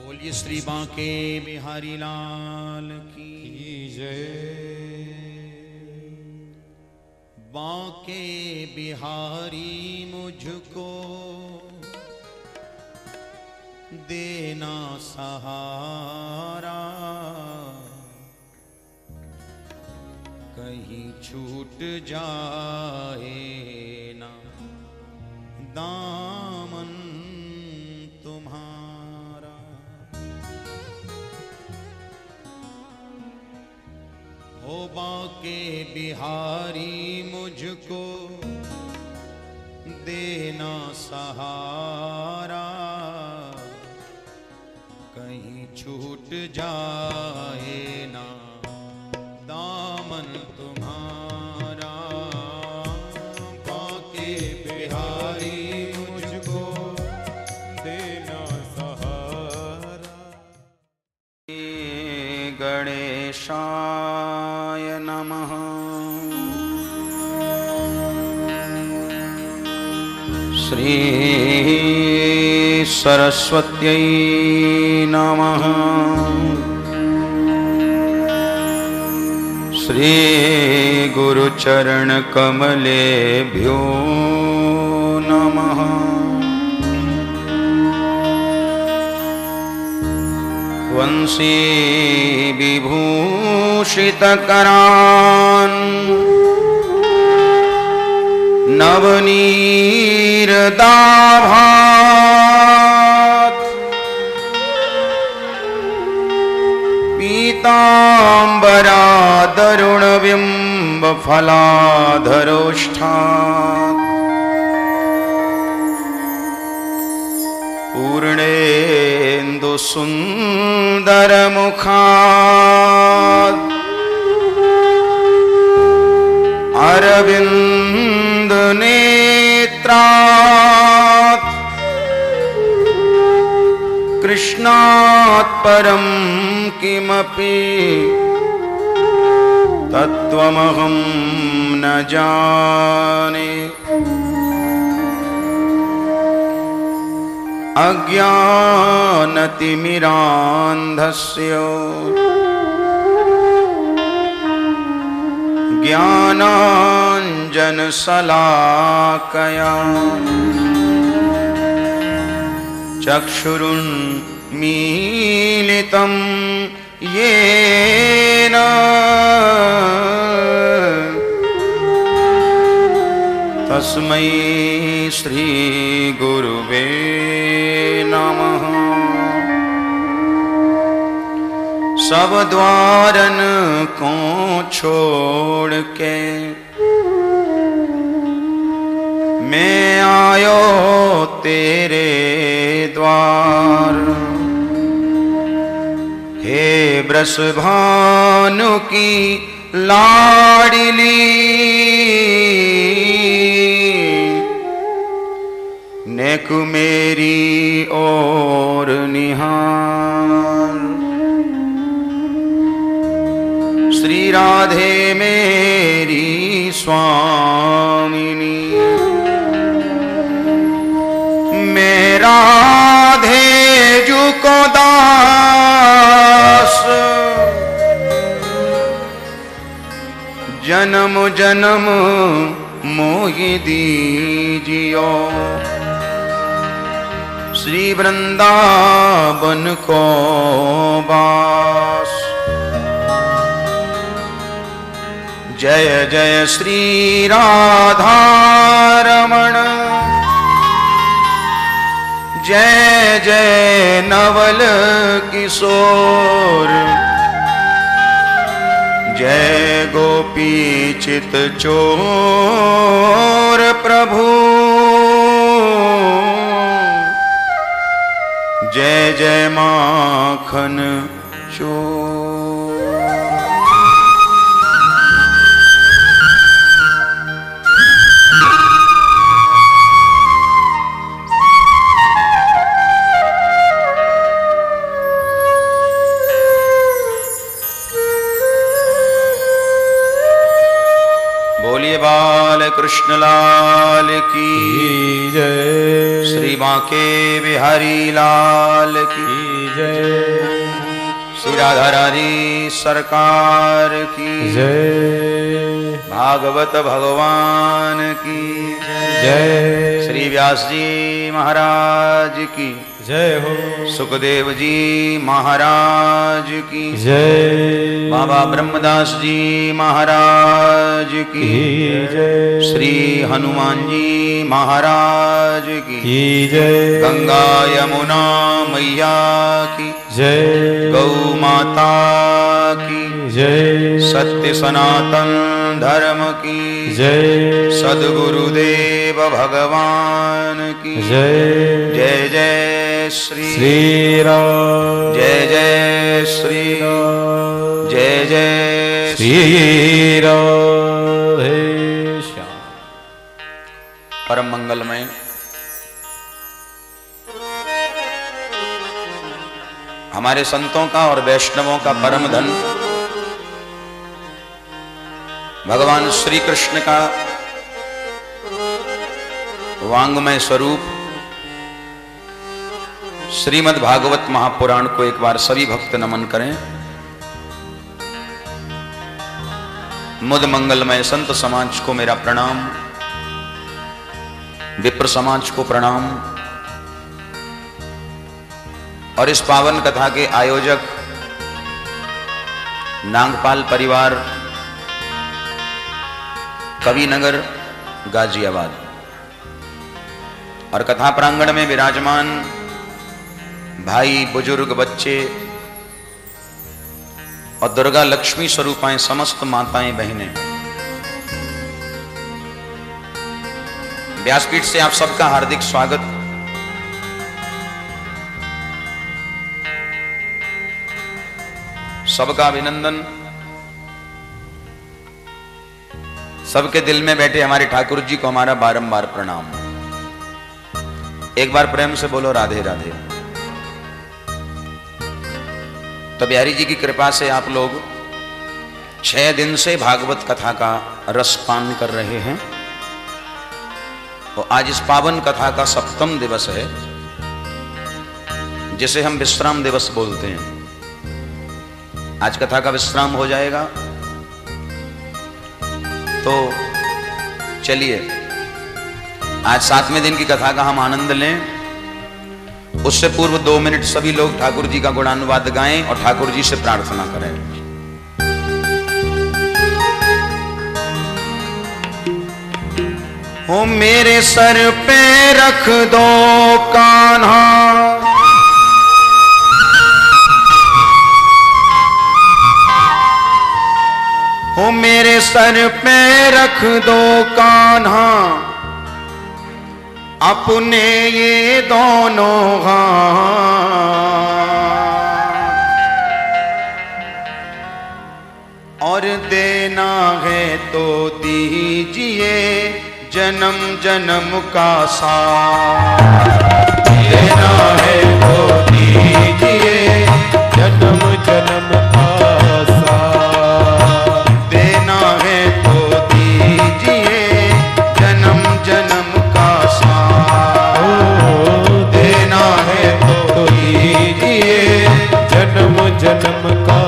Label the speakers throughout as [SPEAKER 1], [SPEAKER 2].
[SPEAKER 1] बोलिए श्री बांके बिहारी लाल की
[SPEAKER 2] जय।
[SPEAKER 1] बांके बिहारी मुझको देना सहारा, कहीं छूट जाए ना दामन तुम्हारा। हो बांके बिहारी मुझको देना सहारा, कहीं छूट जाए ना दामन तुम्हारा। बांके बिहारी मुझको
[SPEAKER 2] देना सहारा।
[SPEAKER 1] गणेशाय नमः। श्री सरस्वत्यै नमः। श्री गुरुचरण कमलेभ्यो नमः। वंशी विभूषितकरान् नवनीरदाभात् पीताम्बरादरुणबिम्बफलाधरोष्ठात् पूर्णेन्दुसुन्दरमुखात् अरविन्दनेत्रात् कृष्णात् परं किमपि तत्त्वमहं न जाने। अज्ञानतिमिरान्धस्य ज्ञानाञ्जनशलाकया चक्षुरुन्मीलितं येन तस्मै श्री गुरुवे नमः। सब द्वारन को छोड़ के मैं आयो तेरे द्वार। हे वृषभानु की लाडली, नेक मेरी ओर निहार। श्री राधे मेरी स्वामिनी, मैं राधे जू को दास। जन्म जन्म मोहि दीजियो श्री वृंदावन को वास। जय जय श्री राधारमण, जय जय नवल किशोर। जय गोपी चित चोर प्रभु, जय जय माखन चोर। बोलिए बाल कृष्ण लाल की जय। श्री बांके बिहारी लाल की
[SPEAKER 2] जय।
[SPEAKER 1] श्री राधा रानी सरकार की
[SPEAKER 2] जय।
[SPEAKER 1] भागवत भगवान की
[SPEAKER 2] जय।
[SPEAKER 1] श्री व्यास जी महाराज की
[SPEAKER 2] जय हो।
[SPEAKER 1] सुखदेव जी महाराज की
[SPEAKER 2] जय।
[SPEAKER 1] बाबा ब्रह्मदास जी महाराज की
[SPEAKER 2] जय।
[SPEAKER 1] श्री हनुमान जी महाराज की
[SPEAKER 2] जय।
[SPEAKER 1] गंगा यमुना मैया की
[SPEAKER 2] जय।
[SPEAKER 1] गौ माता की
[SPEAKER 2] जय।
[SPEAKER 1] सत्य सनातन धर्म की
[SPEAKER 2] जय।
[SPEAKER 1] सद्गुरुदेव भगवान की
[SPEAKER 2] जय।
[SPEAKER 1] जय जय
[SPEAKER 2] श्री राम।
[SPEAKER 1] जय जय श्री
[SPEAKER 2] राम।
[SPEAKER 1] जय जय
[SPEAKER 2] श्री राधे श्याम।
[SPEAKER 1] परम मंगलमय हमारे संतों का और वैष्णवों का परम धन भगवान श्री कृष्ण का वांग्मय स्वरूप श्रीमद् भागवत महापुराण को एक बार सभी भक्त नमन करें। मुद मंगलमय संत समाज को मेरा प्रणाम, विप्र समाज को प्रणाम और इस पावन कथा के आयोजक नागपाल परिवार कविनगर गाजियाबाद और कथा प्रांगण में विराजमान भाई बुजुर्ग बच्चे और दुर्गा लक्ष्मी स्वरूपाएं समस्त माताएं बहनें, व्यासपीठ से आप सबका हार्दिक स्वागत। सबका अभिनंदन। सबके दिल में बैठे हमारे ठाकुर जी को हमारा बारंबार प्रणाम। एक बार प्रेम से बोलो राधे राधे। तो बिहारी जी की कृपा से आप लोग 6 दिन से भागवत कथा का रसपान कर रहे हैं और आज इस पावन कथा का 7वां दिवस है, जिसे हम विश्राम दिवस बोलते हैं। आज कथा का विश्राम हो जाएगा, तो चलिए आज 7वें दिन की कथा का हम आनंद लें। उससे पूर्व 2 मिनट सभी लोग ठाकुर जी का गुणानुवाद गाएं और ठाकुर जी से प्रार्थना करें। हो मेरे सर पे रख दो कान्हा, हो मेरे सर पे रख दो कान्हा, अपने ये दोनों हाथ, और देना है तो दीजिए जन्म जन्म का साथ, देना है तो दीजिए
[SPEAKER 2] जन्म जन्म का साथ,
[SPEAKER 1] देना है तो दीजिए जन्म जन्म का साथ, देना है तो दीजिए
[SPEAKER 2] जन्म जन्म का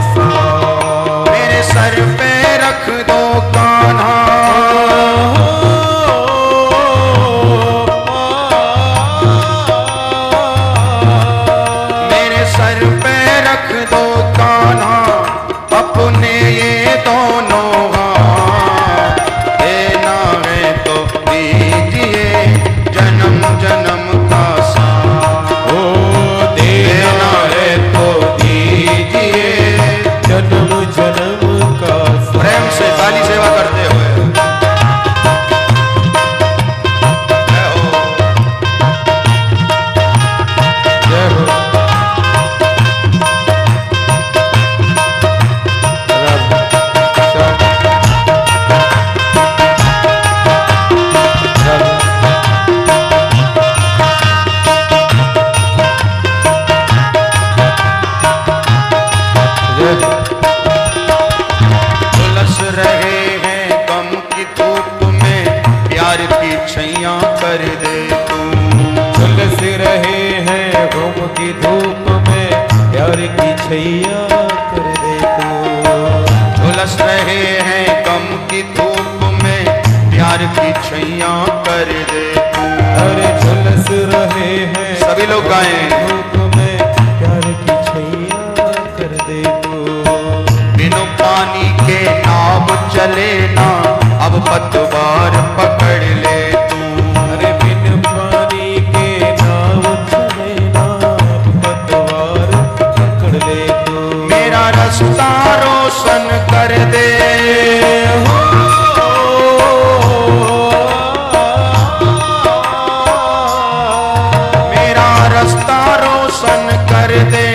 [SPEAKER 2] साथ।
[SPEAKER 1] मेरे सर पे रख दो कान्हा, मेरे सर पे रख दो कान्हा, झुलस रहे हैं गम की धूप में, प्यार की छैया कर दे तू।
[SPEAKER 2] अरे झुलस रहे हैं
[SPEAKER 1] सभी लोग गाएं।
[SPEAKER 2] धूप में, प्यार की छैया कर दे तू।
[SPEAKER 1] बिनु पानी के नाव चले ना, अब पतवार पकड़ ले तू।
[SPEAKER 2] अरे बिन पानी के नाव चले ना, अब पतवार पकड़ ले तू।
[SPEAKER 1] मेरा रास्ता रोशन कर दे हो, मेरा रास्ता रोशन कर दे,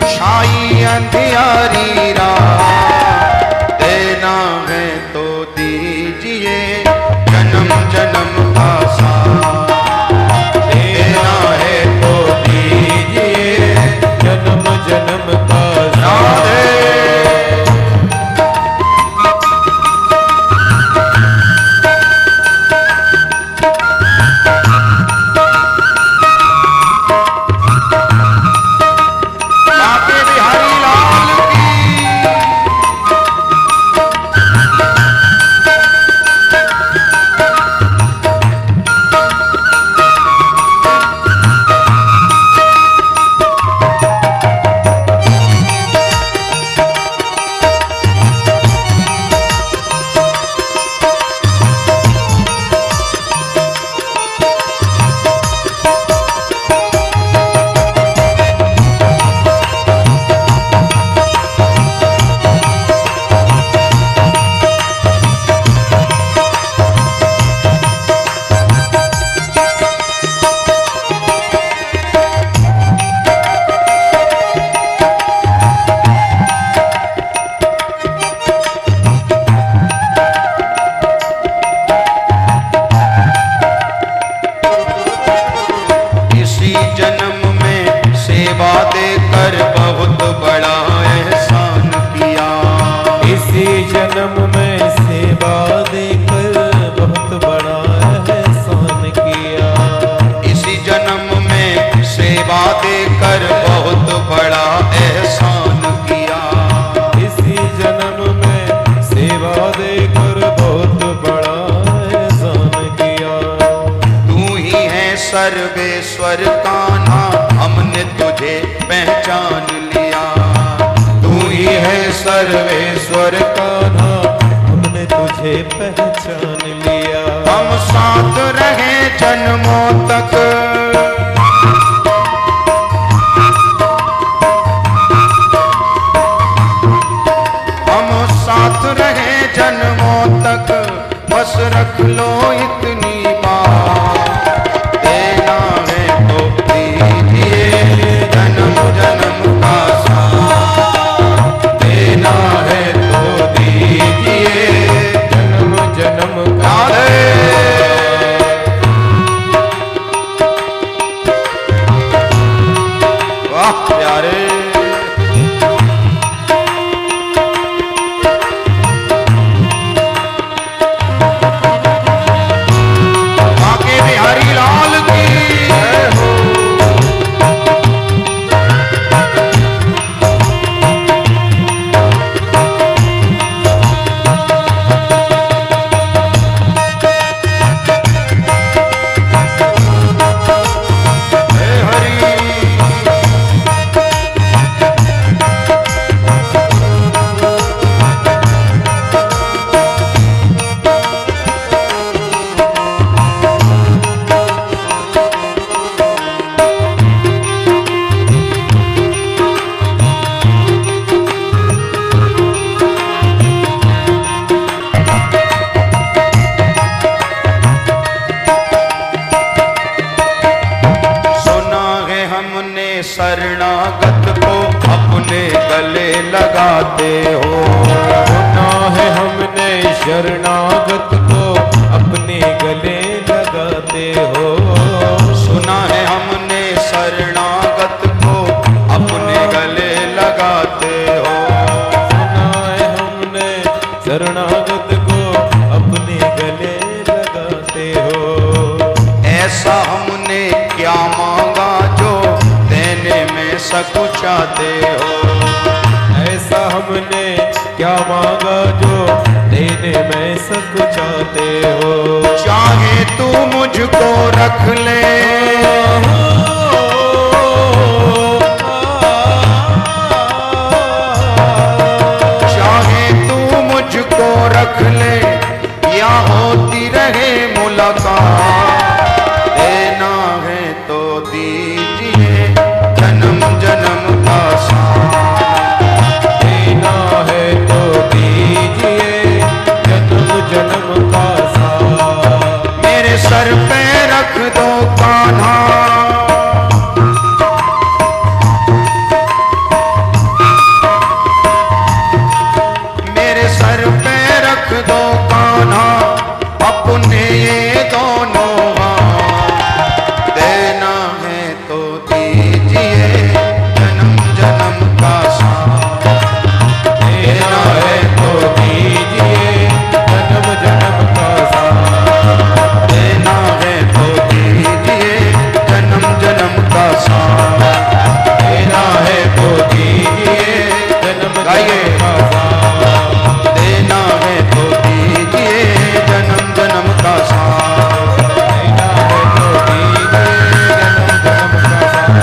[SPEAKER 1] छाई अंधियारी रात। देना है तो दीजिए जन्म जन्म का साथ, देना है तो दीजिए
[SPEAKER 2] जन्म जन्म का
[SPEAKER 1] राधे। बाके बिहारी लाल की। इसी जन्म में सेवा देकर बहुत बड़ा एहसान किया,
[SPEAKER 2] इसी जन्म में सेवा देकर बहुत बड़ा एहसान किया।
[SPEAKER 1] इसी जन्म में सेवा देकर बहुत बड़ा एहसान किया।
[SPEAKER 2] इसी जन्म में सेवा देकर बहुत बड़ा एहसान किया।
[SPEAKER 1] तू ही है सर्वेश्वर कान्हा, हमने तुझे पहचान लिया। तू ही है सर्वेश्वर
[SPEAKER 2] कान्हा, हमने तुझे पहचान लिया।
[SPEAKER 1] हम साथ रहे जन्मों तक, हम साथ रहे जन्मों तक, बस रख लो इतनी बात। देना है तो दीजिए जन्म जन्म का साथ, देना है तो दीजिए
[SPEAKER 2] जन्म जन्म का
[SPEAKER 1] वाह प्यारे। बाके बिहारी लाल की जय हो। जय हरि। सुना है हमने शरणागत को अपने गले लगाते हो,
[SPEAKER 2] सुना है हमने शरणागत को अपने गले लगाते हो।
[SPEAKER 1] सुना है हमने शरणागत को अपने गले लगाते हो।
[SPEAKER 2] सुना है हमने शरणागत को अपने गले लगाते हो।
[SPEAKER 1] ऐसा हमने क्या मांगा जो देने में सकुचाते हो,
[SPEAKER 2] ऐसा हमने क्या मांगा जो देने में सकुचाते हो।
[SPEAKER 1] चाहे तू मुझको रख ले, चाहे तू मुझको रख ले, या होती रहे मुलाकात, देना है तो दीजिए जन्म जन्म का साथ,
[SPEAKER 2] देना है तो दीजिए जन्म जन्म का साथ।
[SPEAKER 1] मेरे सर पे रख दो कान्हा, मेरे सर पे रख दो कान्हा, अपने ये दोनों हाथ, देना है तो दीजिए जन्म जन्म का साथ,
[SPEAKER 2] देना है तो दीजिए जन्म जन्म का साथ,
[SPEAKER 1] देना है तो दीजिए जन्म जन्म का साथ,
[SPEAKER 2] देना है तो दीजिए जन्म
[SPEAKER 1] गाइए।
[SPEAKER 2] जन्म का साथ,
[SPEAKER 1] देना है तो दीजिए जन्म जन्म का साथ,
[SPEAKER 2] देना है तो दीजिए जन्म जन्म का साथ,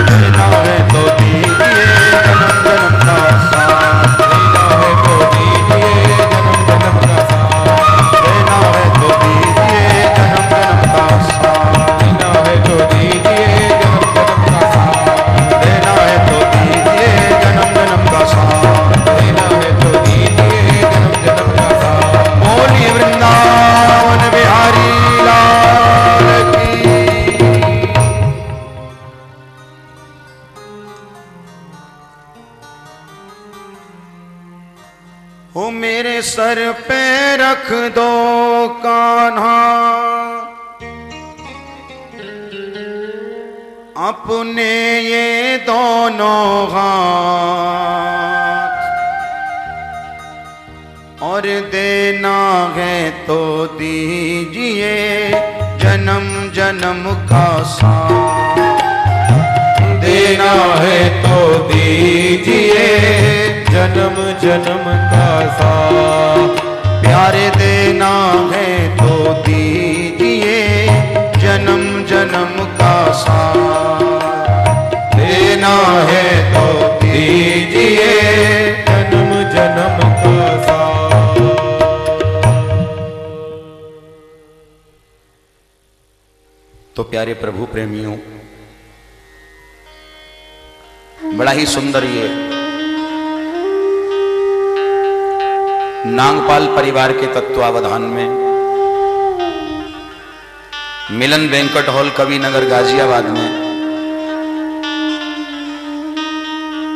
[SPEAKER 1] देना है तो दीजिए जन्म जन्म का साथ,
[SPEAKER 2] देना है तो दीजिए जन्म जन्म का साथ,
[SPEAKER 1] देना है तो दीजिए जन्म जन्म का साथ,
[SPEAKER 2] देना है तो दीजिए जन्म जन्म का साथ,
[SPEAKER 1] देना है तो दीजिए जन्म जन्म का साथ।
[SPEAKER 2] देना है तो दीजिए जन्म जन्म का साथ।
[SPEAKER 1] बोलिए वृंदावन बिहारी लाल की। हो मेरे सर पे रख दो कान्हा, अपने ये दोनों हाथ, और देना है तो दीजिए जन्म जन्म का साथ,
[SPEAKER 2] देना है तो दीजिए जन्म जन्म का साथ,
[SPEAKER 1] प्यारे देना है तो दीजिए जन्म जन्म का साथ, देना है तो दीजिए
[SPEAKER 2] जन्म जन्म का साथ।
[SPEAKER 1] तो प्यारे प्रभु प्रेमियों, बड़ा ही सुंदर ये नागपाल परिवार के तत्वावधान में मिलन बैंक्वेट हॉल कवि नगर गाजियाबाद में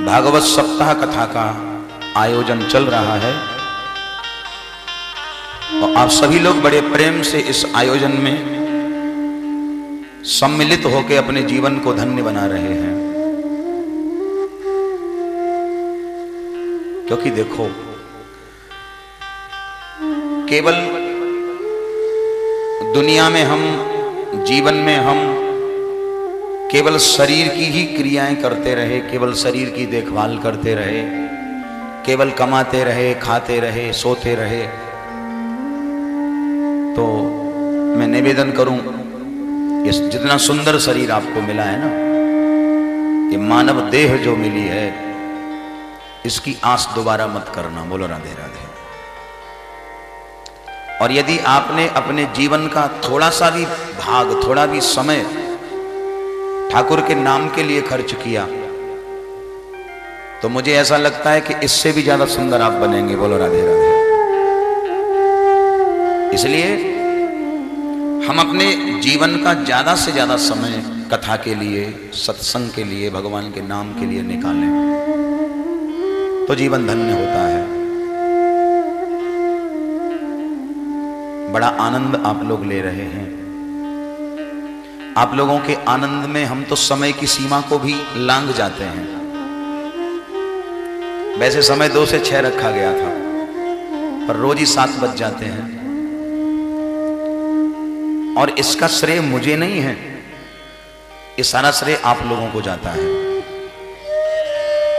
[SPEAKER 1] भागवत सप्ताह कथा का आयोजन चल रहा है, और आप सभी लोग बड़े प्रेम से इस आयोजन में सम्मिलित होकर अपने जीवन को धन्य बना रहे हैं। क्योंकि देखो, केवल दुनिया में हम, जीवन में हम केवल शरीर की ही क्रियाएं करते रहे, केवल शरीर की देखभाल करते रहे, केवल कमाते रहे, खाते रहे, सोते रहे, तो मैं निवेदन करूं, ये जितना सुंदर शरीर आपको मिला है ना, ये मानव देह जो मिली है, इसकी आस दोबारा मत करना। बोलो राधे राधे। और यदि आपने अपने जीवन का थोड़ा सा भी भाग, थोड़ा भी समय ठाकुर के नाम के लिए खर्च किया, तो मुझे ऐसा लगता है कि इससे भी ज्यादा सुंदर आप बनेंगे। बोलो राधे राधे। इसलिए हम अपने जीवन का ज्यादा से ज्यादा समय कथा के लिए, सत्संग के लिए, भगवान के नाम के लिए निकालें, तो जीवन धन्य होता है। बड़ा आनंद आप लोग ले रहे हैं। आप लोगों के आनंद में हम तो समय की सीमा को भी लांघ जाते हैं। वैसे समय 2 से 6 रखा गया था, पर रोज ही 7 बज जाते हैं। और इसका श्रेय मुझे नहीं है, ये सारा श्रेय आप लोगों को जाता है।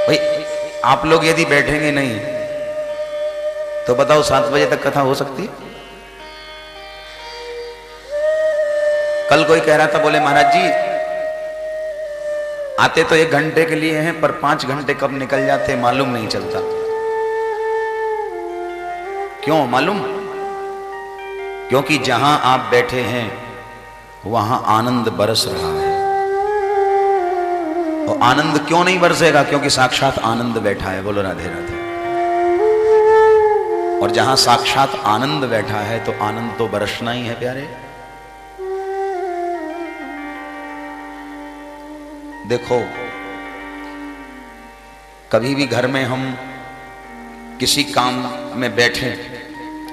[SPEAKER 1] भाई आप लोग यदि बैठेंगे नहीं तो बताओ 7 बजे तक कथा हो सकती है? कल कोई कह रहा था, बोले महाराज जी आते तो 1 घंटे के लिए हैं, पर 5 घंटे कब निकल जाते मालूम नहीं चलता। क्यों मालूम? क्योंकि जहां आप बैठे हैं वहां आनंद बरस रहा है। और आनंद क्यों नहीं बरसेगा? क्योंकि साक्षात आनंद बैठा है। बोलो राधे राधे। और जहां साक्षात आनंद बैठा है तो आनंद तो बरसना ही है प्यारे। देखो, कभी भी घर में हम किसी काम में बैठे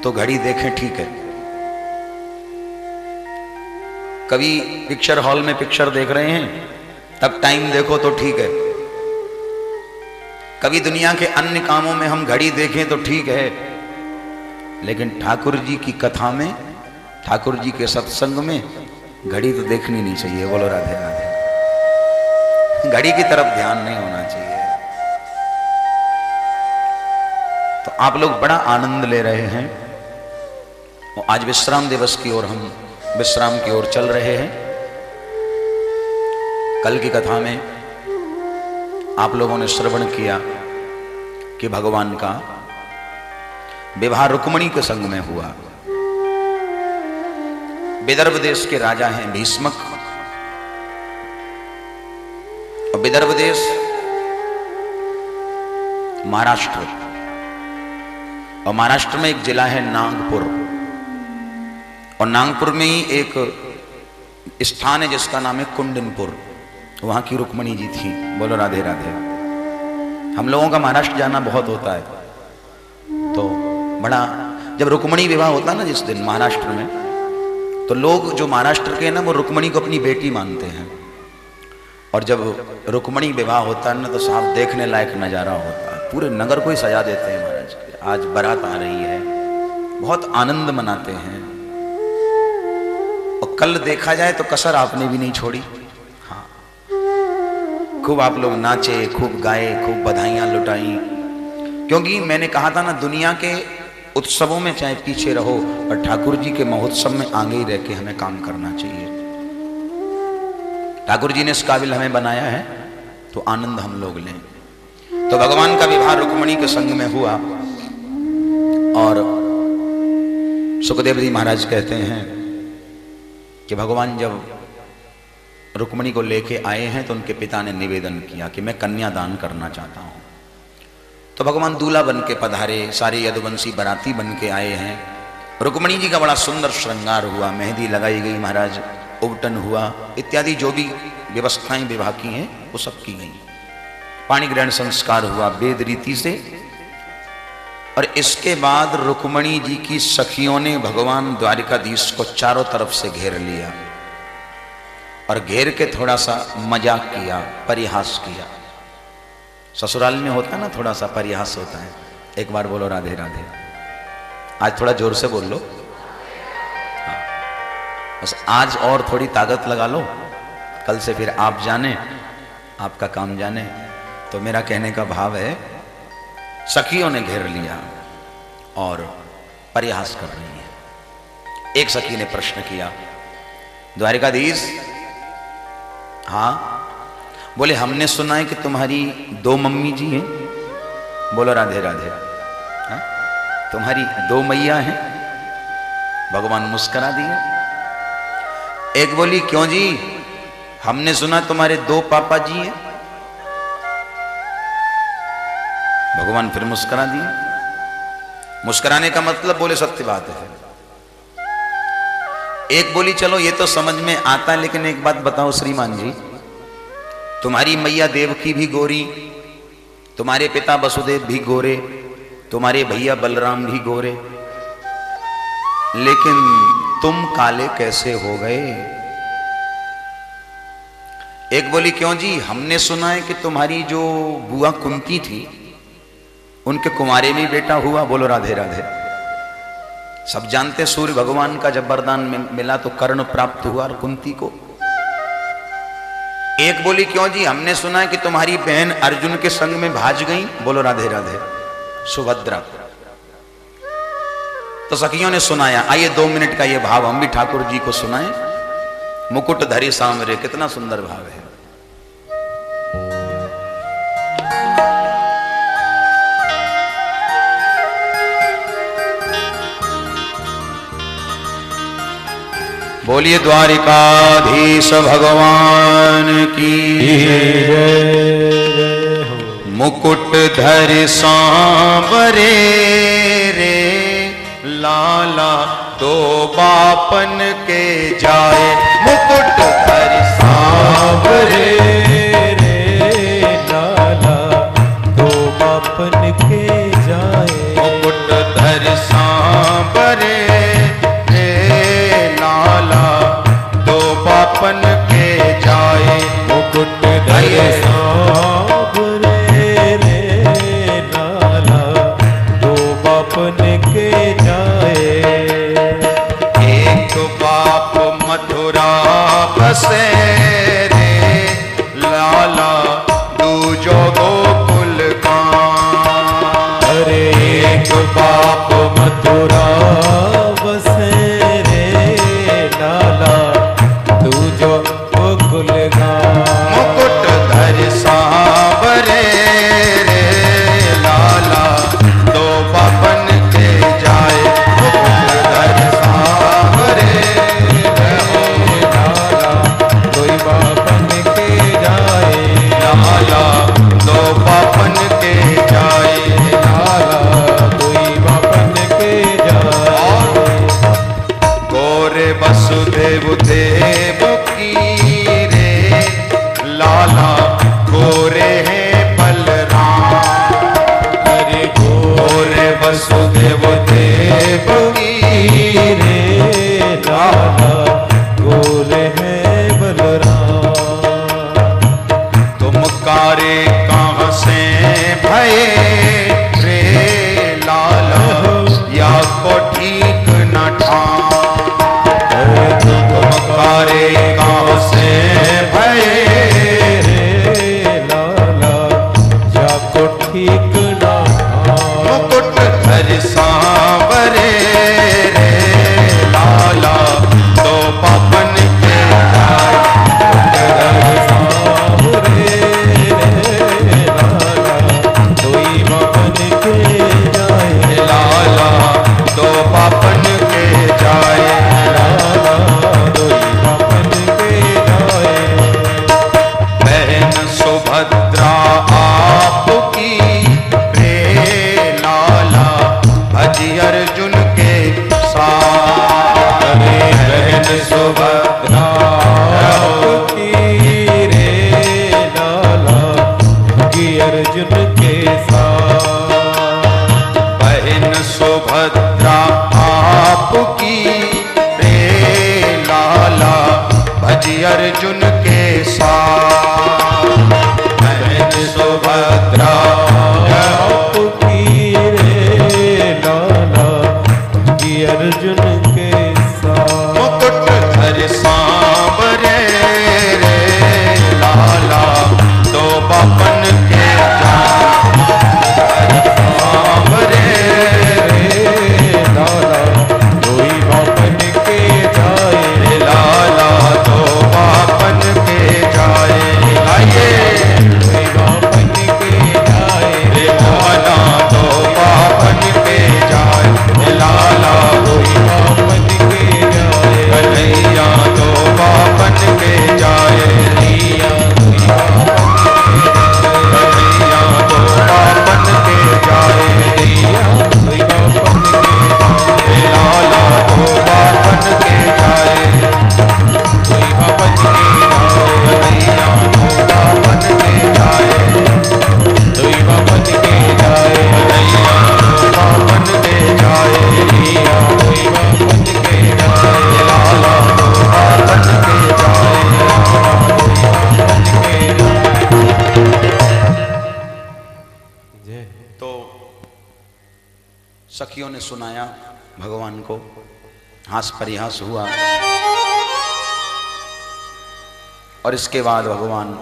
[SPEAKER 1] तो घड़ी देखें, ठीक है। कभी पिक्चर हॉल में पिक्चर देख रहे हैं तब टाइम देखो तो ठीक है। कभी दुनिया के अन्य कामों में हम घड़ी देखें तो ठीक है, लेकिन ठाकुर जी की कथा में, ठाकुर जी के सत्संग में घड़ी तो देखनी नहीं चाहिए। बोलो राधे राधे। घड़ी की तरफ ध्यान नहीं होना चाहिए। तो आप लोग बड़ा आनंद ले रहे हैं और आज विश्राम दिवस की ओर हम विश्राम की ओर चल रहे हैं। कल की कथा में आप लोगों ने श्रवण किया कि भगवान का विवाह रुक्मिणी के संग में हुआ। विदर्भ देश के राजा हैं भीष्मक, और विदर्भ देश महाराष्ट्र, और महाराष्ट्र में एक जिला है नागपुर, और नागपुर में ही एक स्थान है जिसका नाम है कुंडनपुर। वहां की रुक्मिणी जी थी। बोलो राधे राधे। हम लोगों का महाराष्ट्र जाना बहुत होता है, तो बड़ा जब रुक्मिणी विवाह होता है ना जिस दिन महाराष्ट्र में, तो लोग जो महाराष्ट्र के हैं ना वो रुक्मिणी को अपनी बेटी मानते हैं। और जब रुक्मिणी विवाह होता है ना तो साहब देखने लायक नजारा होता है। पूरे नगर को ही सजा देते हैं महाराज। आज बारात आ रही है, बहुत आनंद मनाते हैं। और कल देखा जाए तो कसर आपने भी नहीं छोड़ी। हाँ, खूब आप लोग नाचे, खूब गाए, खूब बधाइयां लुटाई। क्योंकि मैंने कहा था ना, दुनिया के उत्सवों में चाहे पीछे रहो, पर ठाकुर जी के महोत्सव में आगे ही रह के हमें काम करना चाहिए। ठाकुर जी ने इस काबिल हमें बनाया है, तो आनंद हम लोग लें। तो भगवान का विवाह रुक्मिणी के संग में हुआ, और सुखदेव जी महाराज कहते हैं कि भगवान जब रुक्मिणी को लेके आए हैं तो उनके पिता ने निवेदन किया कि मैं कन्यादान करना चाहता हूं। तो भगवान दूल्हा बन के पधारे, सारे यदुवंशी बराती बन के आए हैं। रुक्मिणी जी का बड़ा सुंदर श्रृंगार हुआ, मेहंदी लगाई गई महाराज, उबटन हुआ, इत्यादि जो भी व्यवस्थाएं विवाह की हैं वो सब की गई। पाणी ग्रहण संस्कार हुआ वेद रीति से। और इसके बाद रुक्मिणी जी की सखियों ने भगवान द्वारिकाधीश को चारों तरफ से घेर लिया, और घेर के थोड़ा सा मजाक किया, परिहास किया। ससुराल में होता है ना, थोड़ा सा परिहास होता है। एक बार बोलो राधे राधे। आज थोड़ा जोर से बोल लो। हाँ, बस आज और थोड़ी ताकत लगा लो, कल से फिर आप जाने, आपका काम जाने। तो मेरा कहने का भाव है, सखियों ने घेर लिया और परिहास कर रही है। एक सखी ने प्रश्न किया, द्वारिकाधीश, हाँ, बोले हमने सुना है कि तुम्हारी 2 मम्मी जी हैं। बोलो राधे राधे। हाँ? तुम्हारी 2 मैया हैं। भगवान मुस्कुरा दिए। एक बोली, क्यों जी? हमने सुना तुम्हारे 2 पापा जी हैं। भगवान फिर मुस्कुरा दिए। मुस्कुराने का मतलब बोले सत्य बात है। एक बोली, चलो ये तो समझ में आता है, लेकिन एक बात बताओ श्रीमान जी, तुम्हारी मैया देवकी भी गोरी, तुम्हारे पिता वसुदेव भी गोरे, तुम्हारे भैया बलराम भी गोरे, लेकिन तुम काले कैसे हो गए? एक बोली, क्यों जी? हमने सुना है कि तुम्हारी जो बुआ कुंती थी, उनके कुमारे में बेटा हुआ। बोलो राधे राधे। सब जानते सूर्य भगवान का जब वरदान मिला तो कर्ण प्राप्त हुआ कुंती को। एक बोली, क्यों जी? हमने सुना है कि तुम्हारी बहन अर्जुन के संग में भाज गई। बोलो राधे राधे। सुभद्रा। तो सखियों ने सुनाया। आइए 2 मिनट का ये भाव हम भी ठाकुर जी को सुनाएं। मुकुट धरि सांवरे, कितना सुंदर भाव है। बोलिए द्वारिकाधीश भगवान की जय। मुकुट धरि सांवरे रे लाला दो बापन के जाए। मुकुट धरि सांवरे
[SPEAKER 2] रे लाला दो बापन के जाए।
[SPEAKER 1] मुकुट धरि सांवरे लाला दो बापन के जाए।
[SPEAKER 2] मुकुट धरि सांवरे रे लाला दो बापन के जाए।
[SPEAKER 1] एक बाप मथुरा बसे रे लाला दूजो गोकुल का।
[SPEAKER 2] अरे एक बाप मथुरा बसे
[SPEAKER 1] मुकुट धरि सांवरे रे लाला दो बापन के जाए। मुकुट धरि सांवरे रे लाला
[SPEAKER 2] दो बापन के जाए।
[SPEAKER 1] लाला दो बापन के जाए।
[SPEAKER 2] लाला दो बापन के जाए।
[SPEAKER 1] गोरे वसुदेव देव लाला गोरे हैं बलराम।
[SPEAKER 2] अरे गोरे
[SPEAKER 1] वसुदेव देव
[SPEAKER 2] रे लाला गोरे हैं बलराम।
[SPEAKER 1] तुम कारे कहाँ से भये रे लाला या को ठीक न ठान। तुम कारे कहाँ से भये
[SPEAKER 2] ठीक ना।
[SPEAKER 1] मुकुट धरि सांवरे रे लाला दो बापन के जाए।
[SPEAKER 2] सांवरे रे लाला दो बापन के जाए।
[SPEAKER 1] लाला दो बापन के जाए।
[SPEAKER 2] लाला दो बापन के जाए।
[SPEAKER 1] बहन सुभद्रा आपकी भजी अर्जुन के साथ।
[SPEAKER 2] बहन सुभद्रा की रे लाला भजी अर्जुन के साथ।
[SPEAKER 1] बहन सुभद्रा आपकी रे लाला भजी अर्जुन के साथ। बहन सुभद्रा
[SPEAKER 2] अर्जुन के साथ।
[SPEAKER 1] मुकुट धरि सांवरे रे लाला दो बापन के जाए। सांवरे
[SPEAKER 2] रे लाला दो बापन के जाए।
[SPEAKER 1] लाला दो बापन के जाए। आइए
[SPEAKER 2] दो बापन के जाए।
[SPEAKER 1] लाला दो बापन के जाए। लाला
[SPEAKER 2] बापन के जाए।
[SPEAKER 1] कन्हैया दो बापन के जाए।
[SPEAKER 2] कन्हैया
[SPEAKER 1] दो बापन के जाए। लाला दो बापन के जाए। कन्हैया दो बापन के जाए।
[SPEAKER 2] दो बापन के जाए।
[SPEAKER 1] कन्हैया दो बापन के जाए। लाला दो बापन के जाए। तो सखियों ने सुनाया भगवान को, हास परिहास हुआ। और इसके बाद भगवान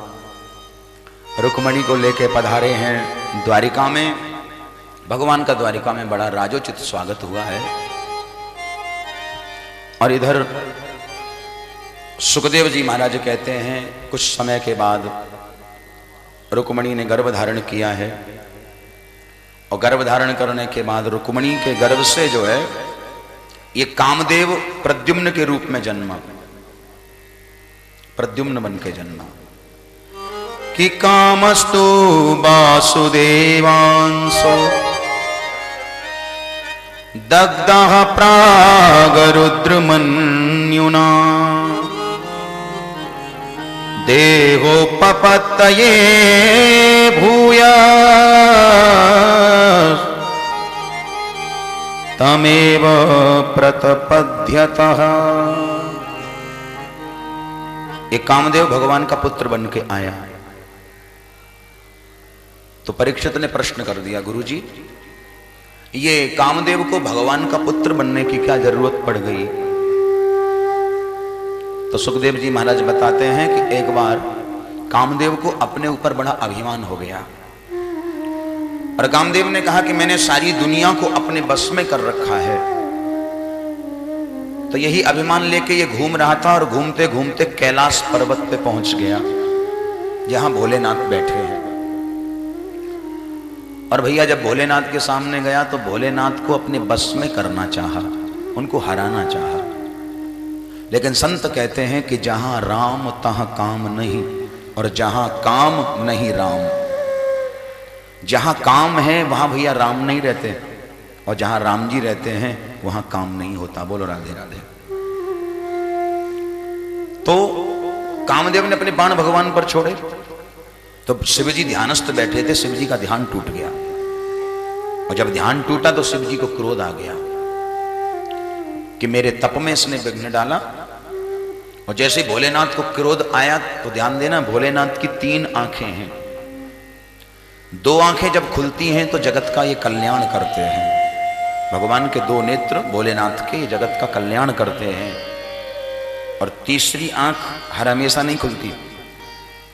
[SPEAKER 1] रुक्मणी को लेके पधारे हैं द्वारिका में। भगवान का द्वारिका में बड़ा राजोचित स्वागत हुआ है। और इधर सुखदेव जी महाराज कहते हैं कुछ समय के बाद रुक्मणी ने गर्भ धारण किया है, और गर्भ धारण करने के बाद रुक्मणी के गर्भ से जो है ये कामदेव प्रद्युम्न के रूप में जन्मा, प्रद्युम्न बन के जन्मा। कि कामस्तु वासुदेवांसो दग्धः प्रागरुद्रमन्युना देहोपपत्तये भूयः तमेव प्रतपद्यतः। ये कामदेव भगवान का पुत्र बन के आया। तो परीक्षित ने प्रश्न कर दिया, गुरुजी ये कामदेव को भगवान का पुत्र बनने की क्या जरूरत पड़ गई? तो सुखदेव जी महाराज बताते हैं कि एक बार कामदेव को अपने ऊपर बड़ा अभिमान हो गया, और कामदेव ने कहा कि मैंने सारी दुनिया को अपने बस में कर रखा है। तो यही अभिमान लेके ये घूम रहा था, और घूमते घूमते कैलाश पर्वत पे पहुंच गया जहां भोलेनाथ बैठे हैं। और भैया जब भोलेनाथ के सामने गया तो भोलेनाथ को अपने बस में करना चाहा, उनको हराना चाहा। लेकिन संत कहते हैं कि जहां राम तहां काम नहीं, और जहां काम नहीं राम। जहां काम है वहां भैया राम नहीं रहते, और जहां राम जी रहते हैं वहां काम नहीं होता। बोलो राधे राधे। तो कामदेव ने अपने बाण भगवान पर छोड़े, तो शिव जी ध्यानस्थ बैठे थे, शिव जी का ध्यान टूट गया। और जब ध्यान टूटा तो शिव जी को क्रोध आ गया कि मेरे तप में इसने विघ्न डाला। और जैसे भोलेनाथ को क्रोध आया तो ध्यान देना, भोलेनाथ की 3 आंखें हैं। 2 आंखें जब खुलती हैं तो जगत का ये कल्याण करते हैं। भगवान के 2 नेत्र भोलेनाथ के जगत का कल्याण करते हैं। और तीसरी आंख हर हमेशा नहीं खुलती,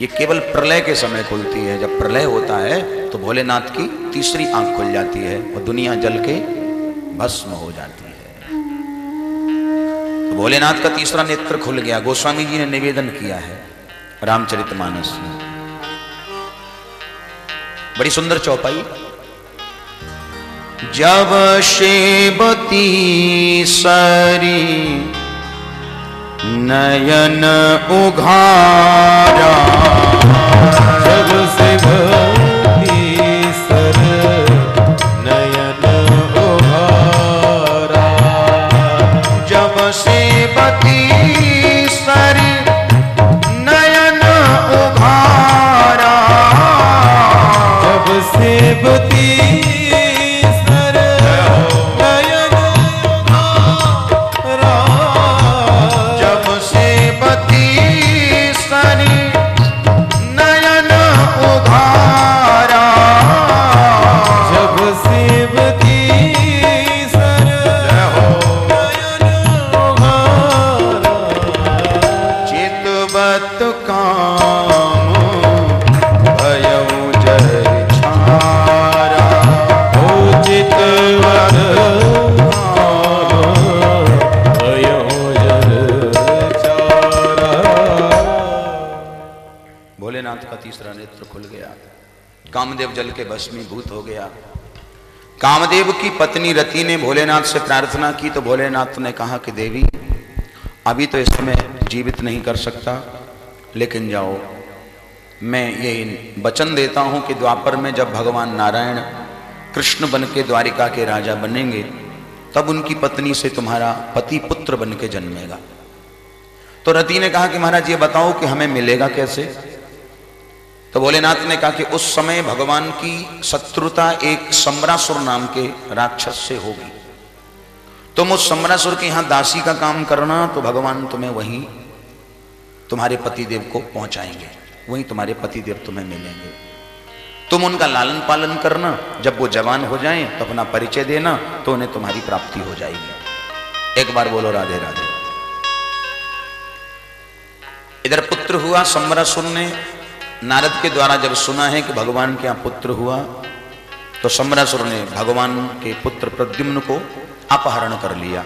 [SPEAKER 1] ये केवल प्रलय के समय खुलती है। जब प्रलय होता है तो भोलेनाथ की तीसरी आंख खुल जाती है और दुनिया जल के भस्म हो जाती है। तो भोलेनाथ का तीसरा नेत्र खुल गया। गोस्वामी जी ने निवेदन किया है रामचरितमानस में, बड़ी सुंदर चौपाई। जब सेवती सरी नयन उघारा,
[SPEAKER 2] जब सेवती सर नयन उघारा,
[SPEAKER 1] जब सेवती सरी नयन उघारा,
[SPEAKER 2] जब सेवती सर नयन उघारा,
[SPEAKER 1] जब सेवती सरी नयन उघारा,
[SPEAKER 2] जब सेवती सर नयन उघारा,
[SPEAKER 1] चितवत काम भयउ जय छारा,
[SPEAKER 2] ओ चितवर
[SPEAKER 1] भोलेनाथ का तीसरा नेत्र खुल गया। कामदेव जल के भस्मीभूत हो गया। कामदेव की पत्नी रति ने भोलेनाथ से प्रार्थना की तो भोलेनाथ ने कहा कि देवी अभी तो इस समय जीवित नहीं कर सकता, लेकिन जाओ, मैं ये वचन देता हूं कि द्वापर में जब भगवान नारायण कृष्ण बन के द्वारिका के राजा बनेंगे तब उनकी पत्नी से तुम्हारा पति पुत्र बन के जन्मेगा। तो रति ने कहा कि महाराज ये बताओ कि हमें मिलेगा कैसे? तो भोलेनाथ ने कहा कि उस समय भगवान की शत्रुता एक सम्रासुर नाम के राक्षस से होगी। तुम उस सम्रासुर के यहां दासी का काम करना तो भगवान तुम्हें वहीं तुम्हारे पतिदेव को पहुंचाएंगे, वहीं तुम्हारे पतिदेव तुम्हें मिलेंगे। तुम उनका लालन पालन करना, जब वो जवान हो जाएं तो अपना परिचय देना, तो उन्हें तुम्हारी प्राप्ति हो जाएगी। एक बार बोलो राधे राधे। इधर पुत्र हुआ। सम्रासुर ने नारद के द्वारा जब सुना है कि भगवान के यहाँ पुत्र हुआ तो सम्रासुर ने भगवान के पुत्र प्रद्युम्न को अपहरण कर लिया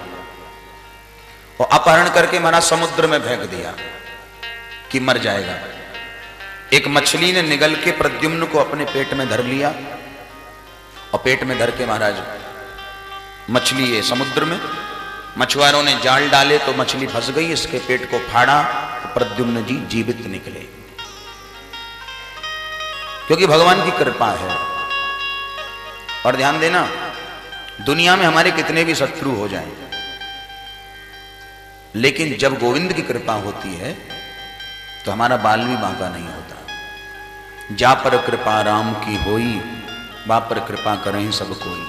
[SPEAKER 1] और अपहरण करके महाराज समुद्र में फेंक दिया कि मर जाएगा। एक मछली ने निगल के प्रद्युम्न को अपने पेट में धर लिया और पेट में धर के महाराज मछली ये समुद्र में, मछुआरों ने जाल डाले तो मछली फंस गई, इसके पेट को फाड़ा तो प्रद्युम्न जी जीवित निकले, क्योंकि भगवान की कृपा है। और ध्यान देना, दुनिया में हमारे कितने भी शत्रु हो जाएं, लेकिन जब गोविंद की कृपा होती है तो हमारा बाल भी बांका नहीं होता। जा पर कृपा राम की होई, बा पर कृपा करें सब कोई।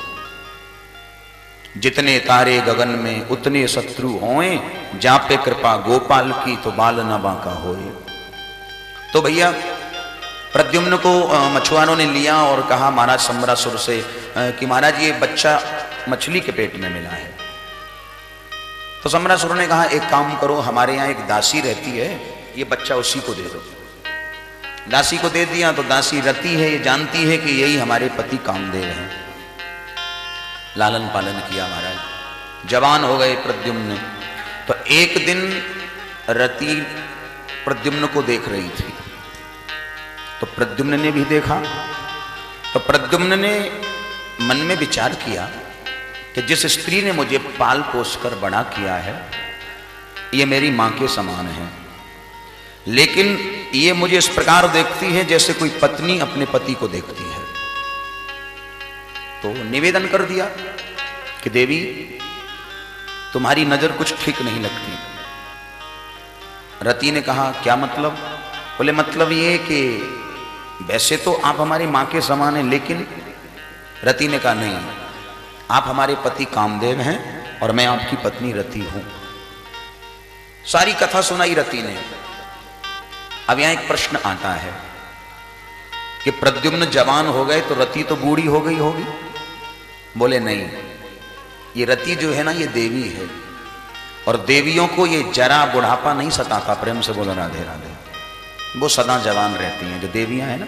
[SPEAKER 1] जितने तारे गगन में उतने शत्रु होए, जा पे कृपा गोपाल की तो बाल ना बांका होए। तो भैया प्रद्युम्न को मछुआरों ने लिया और कहा महाराज सम्रासुर से कि महाराज ये बच्चा मछली के पेट में मिला है। तो सम्रासुर ने कहा एक काम करो, हमारे यहाँ एक दासी रहती है, ये बच्चा उसी को दे दो। दासी को दे दिया तो दासी रति है, ये जानती है कि यही हमारे पति कामदेव हैं। लालन पालन किया महाराज, जवान हो गए प्रद्युम्न। तो एक दिन रति प्रद्युम्न को देख रही थी, तो प्रद्युम्न ने भी देखा। तो प्रद्युम्न ने मन में विचार किया कि जिस स्त्री ने मुझे पाल पोस कर बड़ा किया है, ये मेरी मां के समान है, लेकिन ये मुझे इस प्रकार देखती है जैसे कोई पत्नी अपने पति को देखती है। तो निवेदन कर दिया कि देवी तुम्हारी नजर कुछ ठीक नहीं लगती। रति ने कहा क्या मतलब? बोले मतलब ये कि वैसे तो आप हमारी मां के समान हैं, लेकिन रति ने कहा नहीं, आप हमारे पति कामदेव हैं और मैं आपकी पत्नी रति हूं। सारी कथा सुनाई रति ने। अब यहां एक प्रश्न आता है कि प्रद्युम्न जवान हो गए तो रति तो बूढ़ी हो गई होगी? बोले नहीं, ये रति जो है ना ये देवी है, और देवियों को ये जरा बुढ़ापा नहीं सताता। प्रेम से बोलो राधे राधे। वो सदा जवान रहती हैं जो देवियां हैं ना,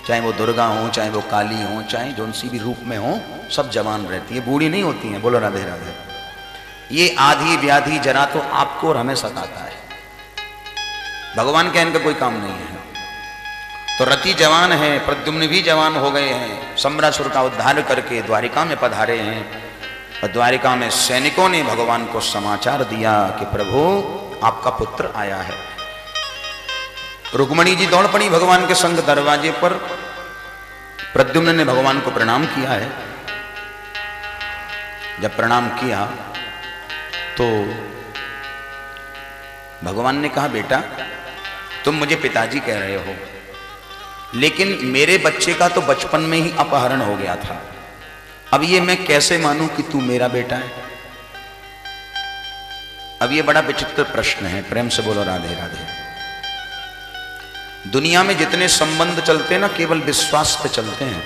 [SPEAKER 1] चाहे वो दुर्गा हो, चाहे वो काली हो, चाहे जो सी भी रूप में हो, सब जवान रहती है, बूढ़ी नहीं होती हैं। बोलो राधे राधे। ये आधी व्याधि जरा तो आपको और हमें सताता है, भगवान के इनका कोई काम नहीं है। तो रति जवान है, प्रद्युम्न भी जवान हो गए हैं, सम्रासुर का उद्धार करके द्वारिका में पधारे हैं। और द्वारिका में सैनिकों ने भगवान को समाचार दिया कि प्रभु आपका पुत्र आया है। रुक्मणी जी दौड़ पड़ी भगवान के संग दरवाजे पर। प्रद्युम्न ने भगवान को प्रणाम किया है। जब प्रणाम किया तो भगवान ने कहा बेटा तुम मुझे पिताजी कह रहे हो, लेकिन मेरे बच्चे का तो बचपन में ही अपहरण हो गया था, अब ये मैं कैसे मानूं कि तू मेरा बेटा है? अब ये बड़ा विचित्र प्रश्न है। प्रेम से बोलो राधे राधे। दुनिया में जितने संबंध चलते हैं ना, केवल विश्वास पे चलते हैं।